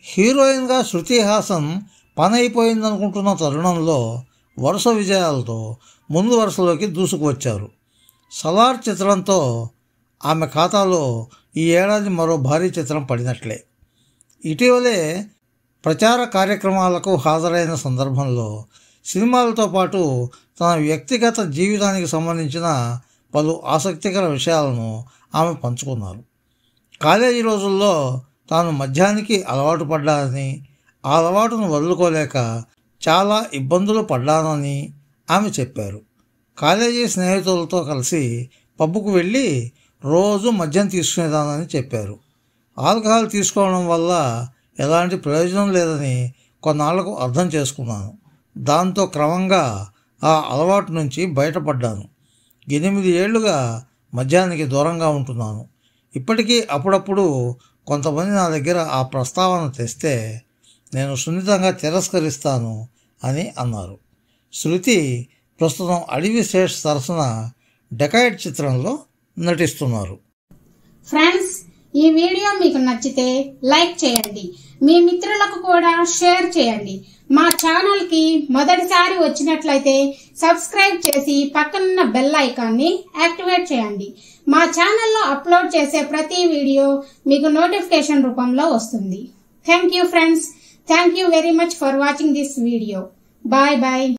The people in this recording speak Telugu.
హీరోయిన్గా శృతి హాసన్ పని అయిపోయిందనుకుంటున్న తరుణంలో వరుస విజయాలతో ముందు వరుసలోకి దూసుకువచ్చారు. సలార్ చిత్రంతో ఆమె ఖాతాలో ఈ ఏడాది మరో భారీ చిత్రం పడినట్లే. ఇటీవలే ప్రచార కార్యక్రమాలకు హాజరైన సందర్భంలో సినిమాలతో పాటు తన వ్యక్తిగత జీవితానికి సంబంధించిన పలు ఆసక్తికర విషయాలను ఆమె పంచుకున్నారు. కాలేజీ రోజుల్లో తాను మద్యానికి అలవాటు పడ్డానని, ఆ అలవాటును వదులుకోలేక చాలా ఇబ్బందులు పడ్డానని ఆమె చెప్పారు. కాలేజీ స్నేహితులతో కలిసి పబ్బుకు వెళ్ళి రోజు మద్యం తీసుకునేదానని చెప్పారు. ఆల్కహాల్ తీసుకోవడం వల్ల ఎలాంటి ప్రయోజనం లేదని కొన్నాళ్లకు అర్థం చేసుకున్నాను. దాంతో క్రమంగా ఆ అలవాటు నుంచి బయటపడ్డాను. 8 ఏళ్లుగా మద్యానికి దూరంగా ఉంటున్నాను. ఇప్పటికీ అప్పుడప్పుడు కొంతమంది నా దగ్గర ఆ ప్రస్తావన తెస్తే నేను సున్నితంగా తిరస్కరిస్తాను అని అన్నారు. శృతి ప్రస్తుతం అడవి శేష్ సరసన డెకాయిడ్ చిత్రంలో నటిస్తున్నారు. ఫ్రెండ్స్, ఈ వీడియో మీకు నచ్చితే లైక్ చేయండి, మీ మిత్రులకు కూడా షేర్ చేయండి. మా ఛానల్ కి మొదటిసారి వచ్చినట్లయితే సబ్స్క్రైబ్ చేసి పక్కనున్న బెల్ ఐకాన్ని యాక్టివేట్ చేయండి. మా ఛానల్లో అప్లోడ్ చేసే ప్రతి వీడియో మీకు నోటిఫికేషన్ రూపంలో వస్తుంది. Thank you friends. Thank you very much for watching this video. Bye bye.